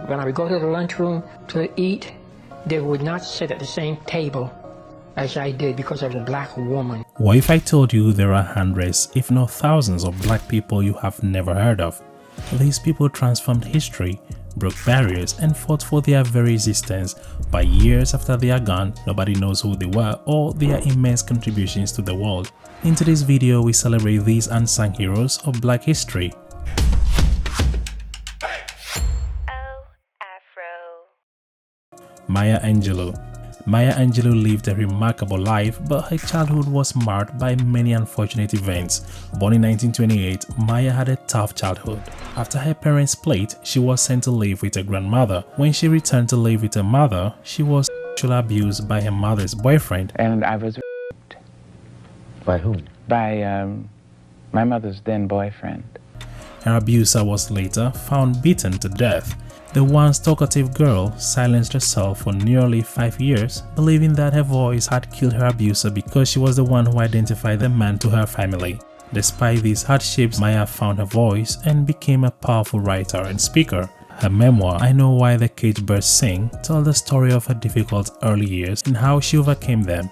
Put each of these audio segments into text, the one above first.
When I would go to the lunchroom to eat, they would not sit at the same table as I did because I was a black woman. What if I told you there are hundreds, if not thousands of black people you have never heard of? These people transformed history, broke barriers, and fought for their very existence. But years after they are gone, nobody knows who they were or their immense contributions to the world. In today's video, we celebrate these unsung heroes of black history. Maya Angelou. Maya Angelou lived a remarkable life, but her childhood was marked by many unfortunate events. Born in 1928, Maya had a tough childhood. After her parents split, she was sent to live with her grandmother. When she returned to live with her mother, she was sexually abused by her mother's boyfriend. And I was raped. By whom? By my mother's then boyfriend. Her abuser was later found beaten to death. The once talkative girl silenced herself for nearly 5 years, believing that her voice had killed her abuser because she was the one who identified the man to her family. Despite these hardships, Maya found her voice and became a powerful writer and speaker. Her memoir, I Know Why the Caged Birds Sing, tells the story of her difficult early years and how she overcame them.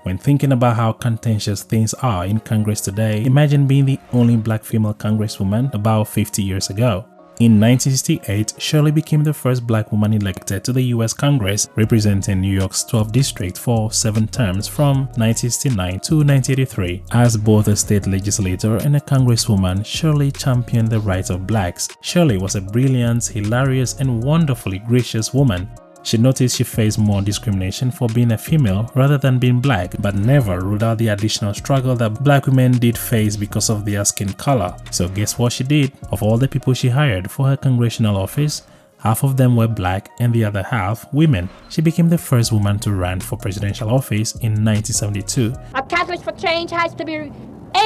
When thinking about how contentious things are in Congress today, imagine being the only black female congresswoman about 50 years ago. In 1968, Shirley became the first black woman elected to the US Congress, representing New York's 12th district for 7 terms from 1969 to 1983. As both a state legislator and a congresswoman, Shirley championed the rights of blacks. Shirley was a brilliant, hilarious, and wonderfully gracious woman. She noticed she faced more discrimination for being a female rather than being black, but never ruled out the additional struggle that black women did face because of their skin color. So guess what she did? Of all the people she hired for her congressional office, half of them were black and the other half women. She became the first woman to run for presidential office in 1972. A Catalyst for Change has to be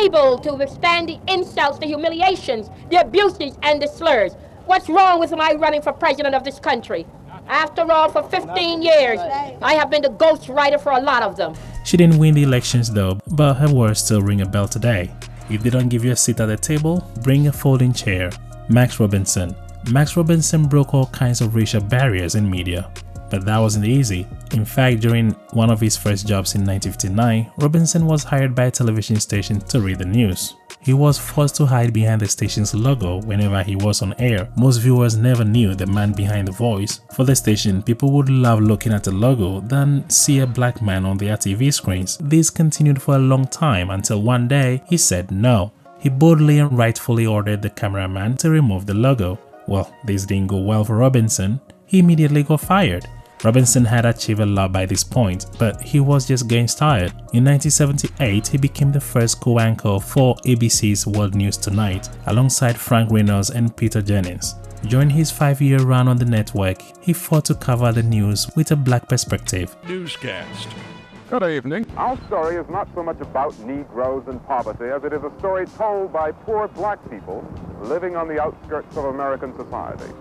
able to withstand the insults, the humiliations, the abuses, and the slurs. What's wrong with my running for president of this country? After all, for 15 years, I have been the ghostwriter for a lot of them. She didn't win the elections though, but her words still ring a bell today. If they don't give you a seat at the table, bring a folding chair. Max Robinson. Max Robinson broke all kinds of racial barriers in media. But that wasn't easy. In fact, during one of his first jobs in 1959, Robinson was hired by a television station to read the news. He was forced to hide behind the station's logo whenever he was on air. Most viewers never knew the man behind the voice. For the station, people would love looking at the logo than see a black man on their TV screens. This continued for a long time until one day he said no. He boldly and rightfully ordered the cameraman to remove the logo. Well, this didn't go well for Robinson. He immediately got fired. Robinson had achieved a lot by this point, but he was just getting started. In 1978, he became the first co-anchor for ABC's World News Tonight, alongside Frank Reynolds and Peter Jennings. During his 5-year run on the network, he fought to cover the news with a black perspective. Newscast. Good evening. Our story is not so much about Negroes and poverty as it is a story told by poor black people living on the outskirts of American society.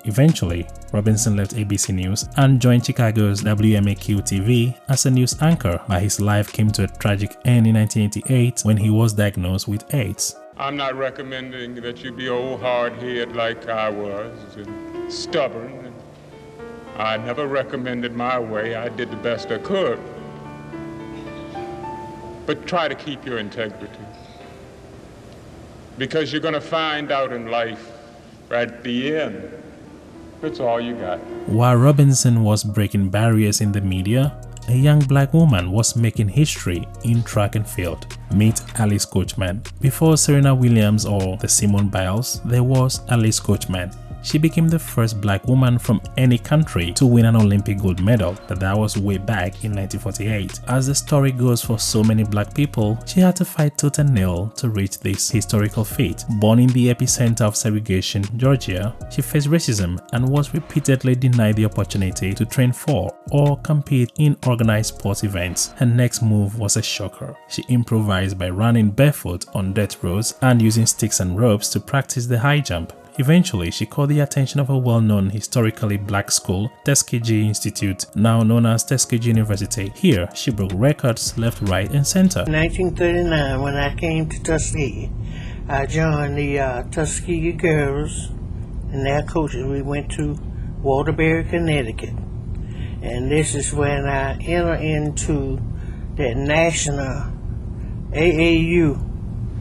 Eventually, Robinson left ABC News and joined Chicago's WMAQ-TV as a news anchor, but his life came to a tragic end in 1988 when he was diagnosed with AIDS. I'm not recommending that you be old hard-headed like I was, and stubborn. I never recommended my way. I did the best I could. But try to keep your integrity. Because you're going to find out in life, at the end, that's all you got. While Robinson was breaking barriers in the media, a young black woman was making history in track and field. Meet Alice Coachman. Before Serena Williams or the Simone Biles, there was Alice Coachman. She became the first black woman from any country to win an Olympic gold medal, but that was way back in 1948. As the story goes for so many black people, she had to fight tooth and nail to reach this historical feat. Born in the epicenter of segregation, Georgia, she faced racism and was repeatedly denied the opportunity to train for or compete in organized sports events. Her next move was a shocker. She improvised by running barefoot on dirt roads and using sticks and ropes to practice the high jump. Eventually, she caught the attention of a well-known historically black school, Tuskegee Institute, now known as Tuskegee University. Here, she broke records left, right, and center. In 1939, when I came to Tuskegee, I joined the Tuskegee girls and their coaches. We went to Waterbury, Connecticut. And this is when I enter into that national AAU.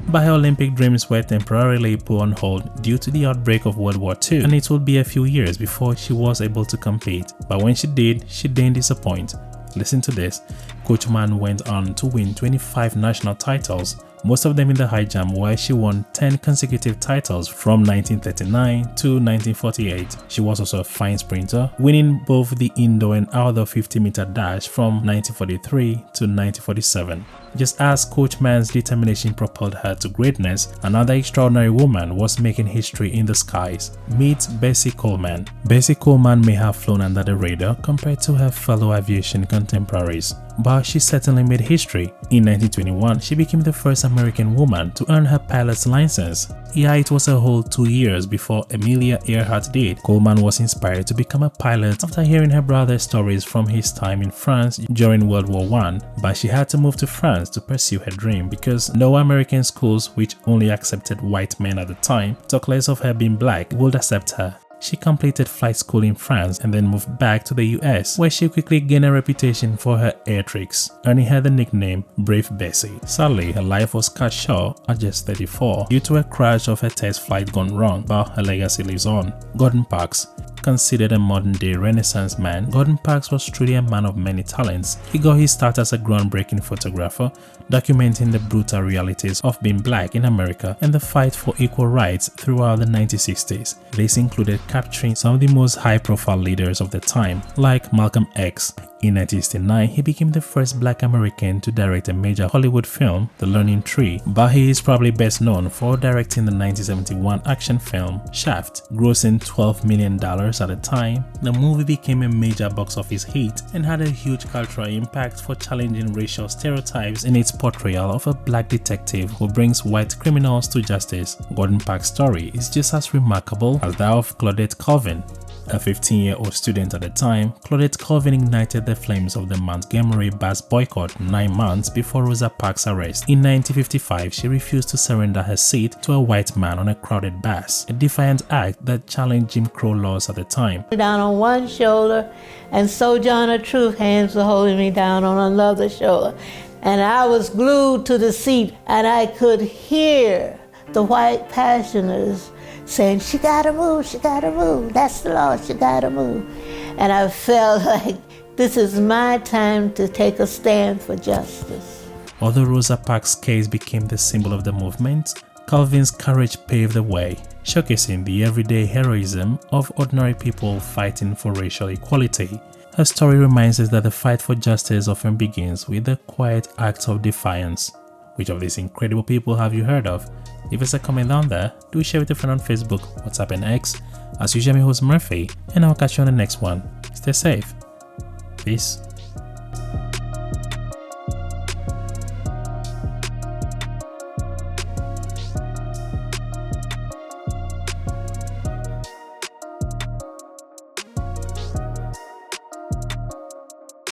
But her Olympic dreams were temporarily put on hold due to the outbreak of World War II, and it would be a few years before she was able to compete. But when she didn't disappoint. Listen to this. Coachman went on to win 25 national titles, most of them in the high jump, where she won 10 consecutive titles from 1939 to 1948. She was also a fine sprinter, winning both the indoor and outdoor 50-meter dash from 1943 to 1947. Just as Coachman's determination propelled her to greatness, another extraordinary woman was making history in the skies. Meet Bessie Coleman. Bessie Coleman may have flown under the radar compared to her fellow aviation contemporaries, but she certainly made history. In 1921, she became the first American woman to earn her pilot's license. Yeah, it was a whole 2 years before Amelia Earhart did. Coleman was inspired to become a pilot after hearing her brother's stories from his time in France during World War I, but she had to move to France to pursue her dream because no American schools, which only accepted white men at the time, talk less of her being black, would accept her. She completed flight school in France and then moved back to the US, where she quickly gained a reputation for her air tricks, earning her the nickname Brave Bessie. Sadly, her life was cut short at just 34 due to a crash of her test flight gone wrong, but her legacy lives on. Gordon Parks. Considered a modern-day Renaissance man, Gordon Parks was truly a man of many talents. He got his start as a groundbreaking photographer, documenting the brutal realities of being black in America and the fight for equal rights throughout the 1960s. This included capturing some of the most high-profile leaders of the time, like Malcolm X. In 1969, he became the first black American to direct a major Hollywood film, The Learning Tree, but he is probably best known for directing the 1971 action film Shaft. Grossing $12 million at the time, the movie became a major box office hit and had a huge cultural impact for challenging racial stereotypes in its portrayal of a black detective who brings white criminals to justice. Gordon Parks' story is just as remarkable as that of Claudette Colvin. A 15-year-old student at the time, Claudette Colvin ignited the flames of the Montgomery bus boycott 9 months before Rosa Parks' arrest. In 1955, she refused to surrender her seat to a white man on a crowded bus, a defiant act that challenged Jim Crow laws at the time. Down on one shoulder, and Sojourner Truth hands were holding me down on another shoulder. And I was glued to the seat, and I could hear the white passioners saying, "She gotta move, she gotta move, that's the law, she gotta move." And I felt like this is my time to take a stand for justice. Although Rosa Parks' case became the symbol of the movement, Colvin's courage paved the way, showcasing the everyday heroism of ordinary people fighting for racial equality. Her story reminds us that the fight for justice often begins with the quiet acts of defiance. Which of these incredible people have you heard of? Leave us a comment down there, do share with a friend on Facebook, WhatsApp and X. As usual, I'm your host Murphy, and I'll catch you on the next one. Stay safe. Peace.